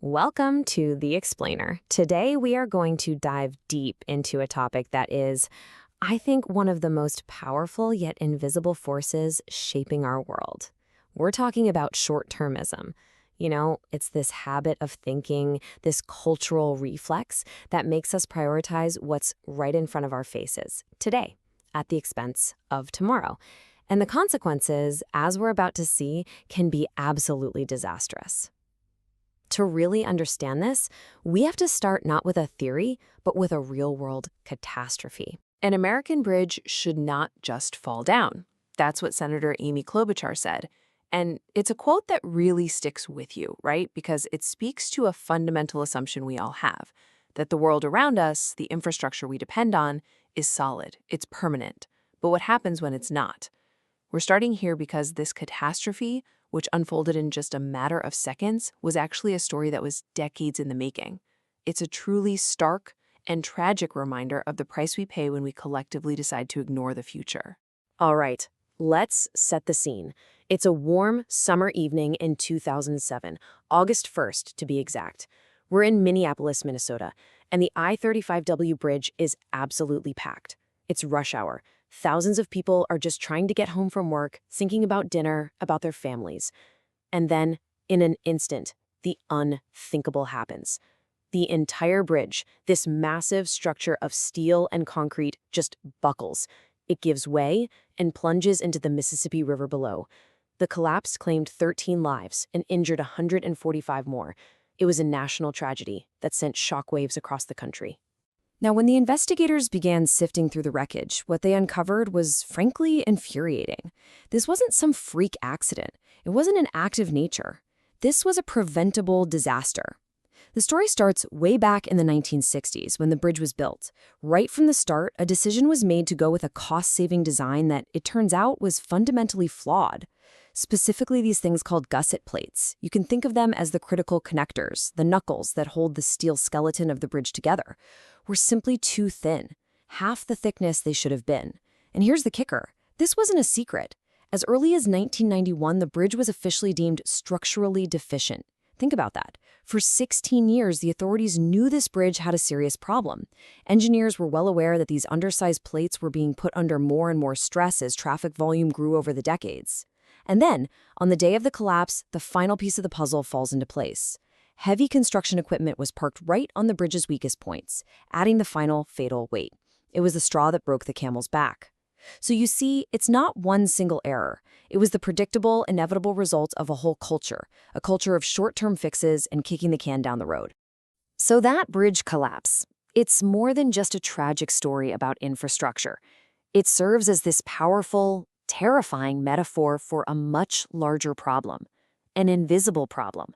Welcome to The Explainer. Today we are going to dive deep into a topic that is, I think, one of the most powerful yet invisible forces shaping our world. We're talking about short-termism. You know, it's this habit of thinking, this cultural reflex that makes us prioritize what's right in front of our faces today, at the expense of tomorrow. And the consequences, as we're about to see, can be absolutely disastrous. To really understand this, we have to start not with a theory, but with a real-world catastrophe. An American bridge should not just fall down. That's what Senator Amy Klobuchar said. And it's a quote that really sticks with you, right? Because it speaks to a fundamental assumption we all have, that the world around us, the infrastructure we depend on, is solid, it's permanent. But what happens when it's not? We're starting here because this catastrophe, which unfolded in just a matter of seconds, was actually a story that was decades in the making. It's a truly stark and tragic reminder of the price we pay when we collectively decide to ignore the future. All right, let's set the scene. It's a warm summer evening in 2007, August 1st to be exact. We're in Minneapolis, Minnesota, and the I-35W bridge is absolutely packed. It's rush hour. Thousands of people are just trying to get home from work, thinking about dinner, about their families. And then, in an instant, the unthinkable happens. The entire bridge, this massive structure of steel and concrete, just buckles. It gives way and plunges into the Mississippi River below. The collapse claimed 13 lives and injured 145 more. It was a national tragedy that sent shockwaves across the country. Now, when the investigators began sifting through the wreckage, what they uncovered was frankly infuriating. This wasn't some freak accident. It wasn't an act of nature. This was a preventable disaster. The story starts way back in the 1960s when the bridge was built. Right from the start, a decision was made to go with a cost-saving design that, it turns out, was fundamentally flawed. Specifically, these things called gusset plates. You can think of them as the critical connectors, the knuckles that hold the steel skeleton of the bridge together, were simply too thin, half the thickness they should have been. And here's the kicker. This wasn't a secret. As early as 1991, the bridge was officially deemed structurally deficient. Think about that. For 16 years, the authorities knew this bridge had a serious problem. Engineers were well aware that these undersized plates were being put under more and more stress as traffic volume grew over the decades. And then, on the day of the collapse, the final piece of the puzzle falls into place. Heavy construction equipment was parked right on the bridge's weakest points, adding the final fatal weight. It was the straw that broke the camel's back. So you see, it's not one single error. It was the predictable, inevitable result of a whole culture, a culture of short-term fixes and kicking the can down the road. So that bridge collapse, it's more than just a tragic story about infrastructure. It serves as this powerful, terrifying metaphor for a much larger problem, an invisible problem.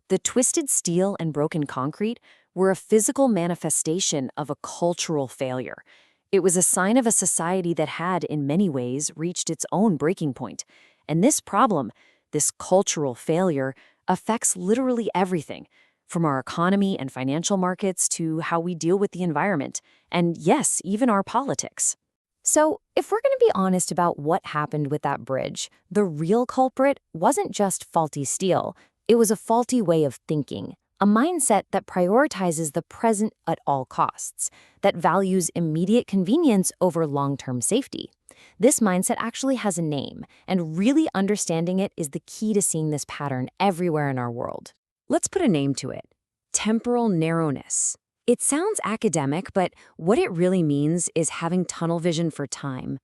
The twisted steel and broken concrete were a physical manifestation of a cultural failure. It was a sign of a society that had, in many ways, reached its own breaking point. And this problem, this cultural failure, affects literally everything, from our economy and financial markets to how we deal with the environment, and yes, even our politics. So, if we're going to be honest about what happened with that bridge, the real culprit wasn't just faulty steel. It was a faulty way of thinking, a mindset that prioritizes the present at all costs, that values immediate convenience over long-term safety. This mindset actually has a name, and really understanding it is the key to seeing this pattern everywhere in our world. Let's put a name to it: temporal narrowness. It sounds academic, but what it really means is having tunnel vision for time.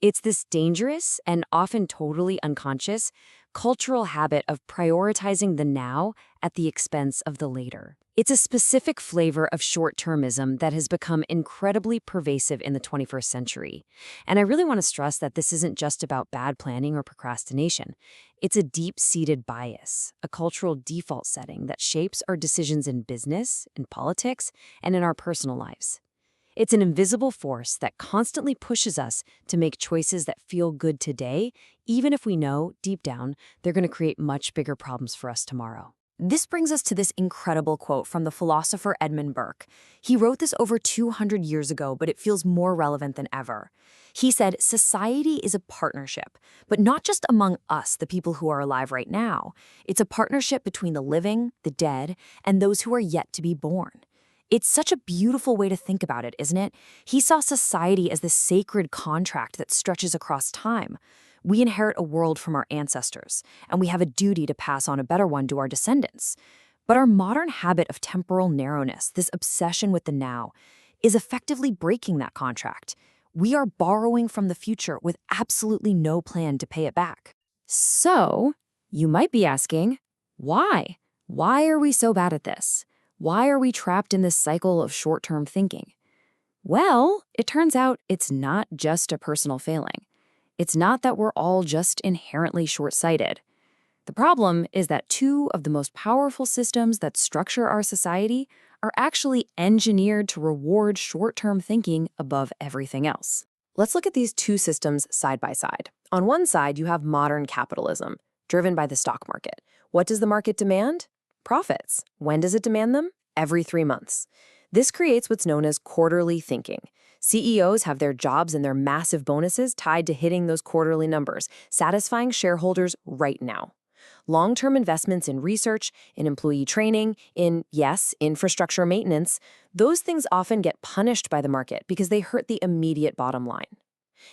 It's this dangerous and often totally unconscious cultural habit of prioritizing the now at the expense of the later. It's a specific flavor of short-termism that has become incredibly pervasive in the 21st century. And I really want to stress that this isn't just about bad planning or procrastination. It's a deep-seated bias, a cultural default setting that shapes our decisions in business, in politics, and in our personal lives. It's an invisible force that constantly pushes us to make choices that feel good today, even if we know, deep down, they're going to create much bigger problems for us tomorrow. This brings us to this incredible quote from the philosopher Edmund Burke. He wrote this over 200 years ago, but it feels more relevant than ever. He said, "Society is a partnership, but not just among us, the people who are alive right now. It's a partnership between the living, the dead, and those who are yet to be born." It's such a beautiful way to think about it, isn't it? He saw society as this sacred contract that stretches across time. We inherit a world from our ancestors, and we have a duty to pass on a better one to our descendants. But our modern habit of temporal narrowness, this obsession with the now, is effectively breaking that contract. We are borrowing from the future with absolutely no plan to pay it back. So, you might be asking, why? Why are we so bad at this? Why are we trapped in this cycle of short-term thinking? Well, it turns out it's not just a personal failing. It's not that we're all just inherently short-sighted. The problem is that two of the most powerful systems that structure our society are actually engineered to reward short-term thinking above everything else. Let's look at these two systems side by side. On one side, you have modern capitalism, driven by the stock market. What does the market demand? Profits. When does it demand them? Every 3 months. This creates what's known as quarterly thinking. CEOs have their jobs and their massive bonuses tied to hitting those quarterly numbers, satisfying shareholders right now. Long-term investments in research, in employee training, in, yes, infrastructure maintenance, those things often get punished by the market because they hurt the immediate bottom line.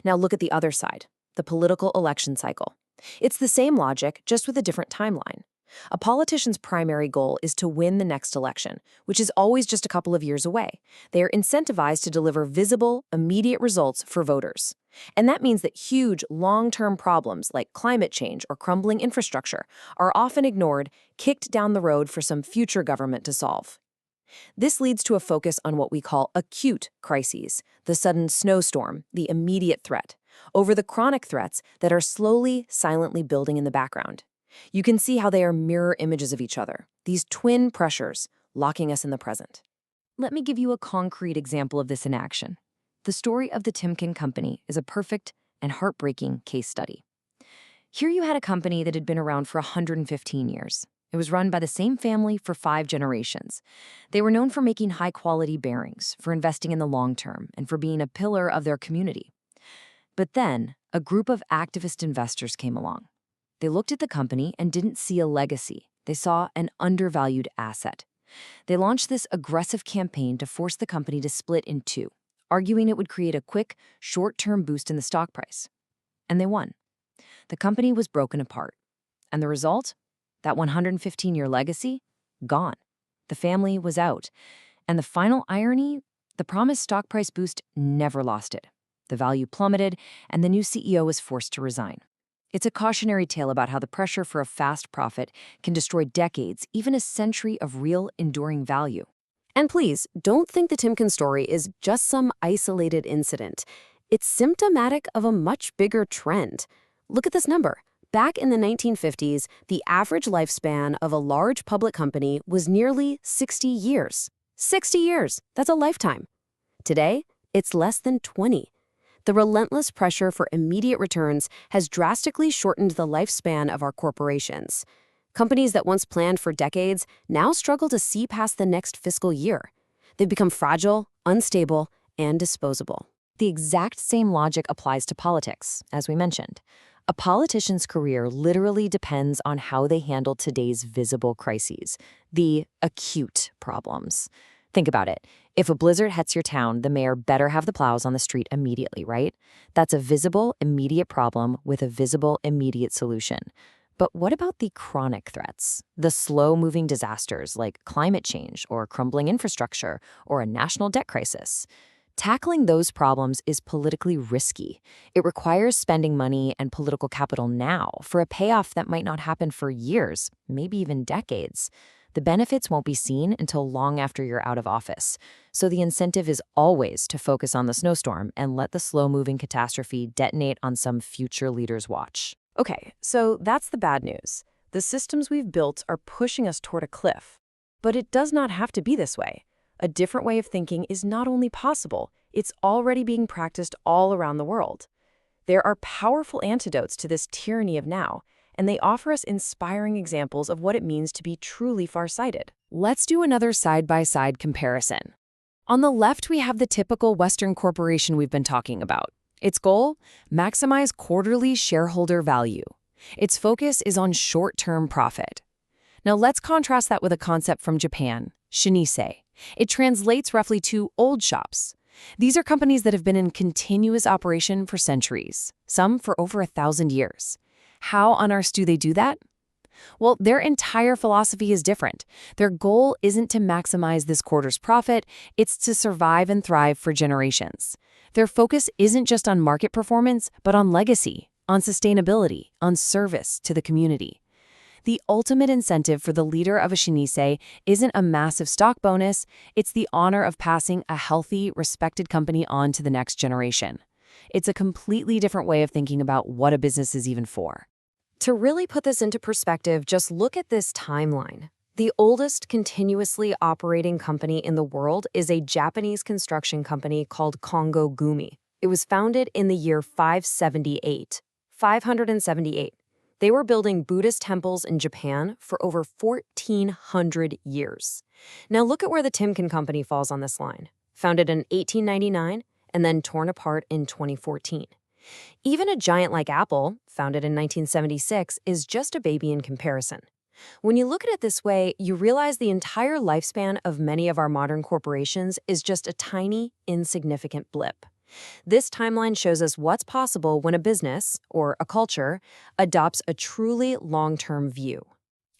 Now look at the other side, the political election cycle. It's the same logic, just with a different timeline. A politician's primary goal is to win the next election, which is always just a couple of years away. They are incentivized to deliver visible, immediate results for voters. And that means that huge, long-term problems like climate change or crumbling infrastructure are often ignored, kicked down the road for some future government to solve. This leads to a focus on what we call acute crises, the sudden snowstorm, the immediate threat, over the chronic threats that are slowly, silently building in the background. You can see how they are mirror images of each other, these twin pressures locking us in the present. Let me give you a concrete example of this in action. The story of the Timken Company is a perfect and heartbreaking case study. Here you had a company that had been around for 115 years. It was run by the same family for 5 generations. They were known for making high-quality bearings, for investing in the long term, and for being a pillar of their community. But then, a group of activist investors came along. They looked at the company and didn't see a legacy. They saw an undervalued asset. They launched this aggressive campaign to force the company to split in two, arguing it would create a quick, short-term boost in the stock price. And they won. The company was broken apart. And the result? That 115-year legacy? Gone. The family was out. And the final irony? The promised stock price boost never lost it. The value plummeted, and the new CEO was forced to resign. It's a cautionary tale about how the pressure for a fast profit can destroy decades, even a century of real, enduring value. And please, don't think the Timken story is just some isolated incident. It's symptomatic of a much bigger trend. Look at this number. Back in the 1950s, the average lifespan of a large public company was nearly 60 years. 60 years! That's a lifetime. Today, it's less than 20. The relentless pressure for immediate returns has drastically shortened the lifespan of our corporations. Companies that once planned for decades now struggle to see past the next fiscal year. They've become fragile, unstable, and disposable. The exact same logic applies to politics, as we mentioned. A politician's career literally depends on how they handle today's visible crises, the acute problems. Think about it. If a blizzard hits your town, the mayor better have the plows on the street immediately, right? That's a visible, immediate problem with a visible, immediate solution. But what about the chronic threats? The slow-moving disasters like climate change or crumbling infrastructure or a national debt crisis? Tackling those problems is politically risky. It requires spending money and political capital now for a payoff that might not happen for years, maybe even decades. The benefits won't be seen until long after you're out of office. So the incentive is always to focus on the snowstorm and let the slow-moving catastrophe detonate on some future leader's watch. Okay, so that's the bad news. The systems we've built are pushing us toward a cliff. But it does not have to be this way. A different way of thinking is not only possible, it's already being practiced all around the world. There are powerful antidotes to this tyranny of now, and they offer us inspiring examples of what it means to be truly farsighted. Let's do another side-by-side comparison. On the left, we have the typical Western corporation we've been talking about. Its goal? Maximize quarterly shareholder value. Its focus is on short-term profit. Now let's contrast that with a concept from Japan, shinisei. It translates roughly to old shops. These are companies that have been in continuous operation for centuries, some for over 1,000 years. How on earth do they do that? Well, their entire philosophy is different. Their goal isn't to maximize this quarter's profit, it's to survive and thrive for generations. Their focus isn't just on market performance, but on legacy, on sustainability, on service to the community. The ultimate incentive for the leader of a shinisei isn't a massive stock bonus, it's the honor of passing a healthy, respected company on to the next generation. It's a completely different way of thinking about what a business is even for. To really put this into perspective, just look at this timeline. The oldest continuously operating company in the world is a Japanese construction company called Kongo Gumi. It was founded in the year 578. They were building Buddhist temples in Japan for over 1,400 years. Now look at where the Timken Company falls on this line. Founded in 1899 and then torn apart in 2014. Even a giant like Apple, founded in 1976, is just a baby in comparison. When you look at it this way, you realize the entire lifespan of many of our modern corporations is just a tiny, insignificant blip. This timeline shows us what's possible when a business, or a culture, adopts a truly long-term view.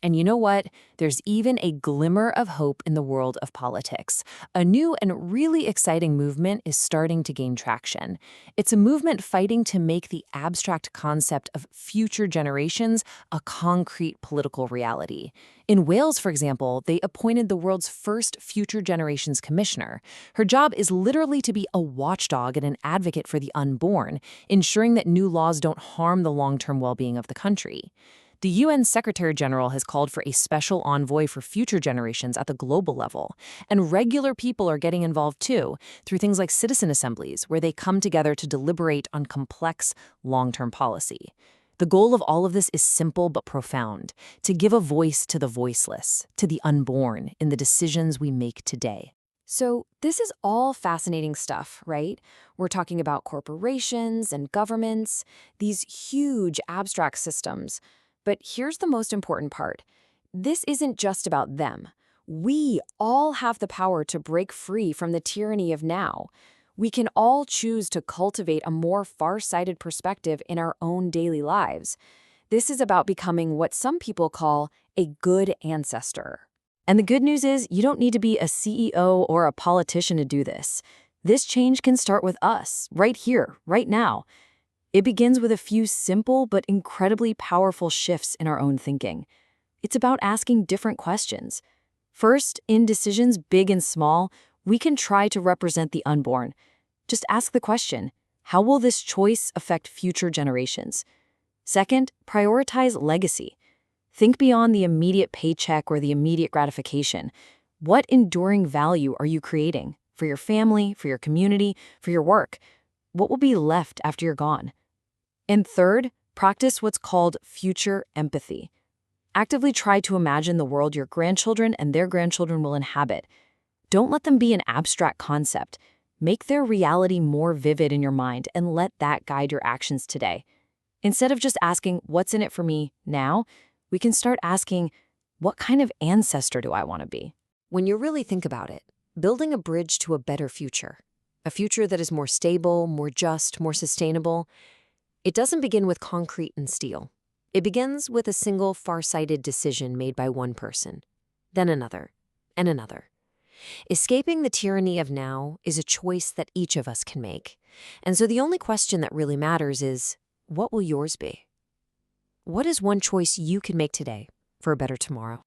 And you know what? There's even a glimmer of hope in the world of politics. A new and really exciting movement is starting to gain traction. It's a movement fighting to make the abstract concept of future generations a concrete political reality. In Wales, for example, they appointed the world's first Future Generations Commissioner. Her job is literally to be a watchdog and an advocate for the unborn, ensuring that new laws don't harm the long-term well-being of the country. The UN Secretary General has called for a special envoy for future generations at the global level, and regular people are getting involved too, through things like citizen assemblies, where they come together to deliberate on complex, long-term policy. The goal of all of this is simple but profound: to give a voice to the voiceless, to the unborn, in the decisions we make today. So this is all fascinating stuff, right? We're talking about corporations and governments, these huge abstract systems. But here's the most important part. This isn't just about them. We all have the power to break free from the tyranny of now. We can all choose to cultivate a more far-sighted perspective in our own daily lives. This is about becoming what some people call a good ancestor. And the good news is you don't need to be a CEO or a politician to do this. This change can start with us, right here, right now. It begins with a few simple but incredibly powerful shifts in our own thinking. It's about asking different questions. First, in decisions big and small, we can try to represent the unborn. Just ask the question, how will this choice affect future generations? Second, prioritize legacy. Think beyond the immediate paycheck or the immediate gratification. What enduring value are you creating for your family, for your community, for your work? What will be left after you're gone? And third, practice what's called future empathy. Actively try to imagine the world your grandchildren and their grandchildren will inhabit. Don't let them be an abstract concept. Make their reality more vivid in your mind and let that guide your actions today. Instead of just asking, what's in it for me now, we can start asking, what kind of ancestor do I want to be? When you really think about it, building a bridge to a better future, a future that is more stable, more just, more sustainable, it doesn't begin with concrete and steel. It begins with a single far-sighted decision made by one person, then another, and another. Escaping the tyranny of now is a choice that each of us can make. And so the only question that really matters is, what will yours be? What is one choice you can make today for a better tomorrow?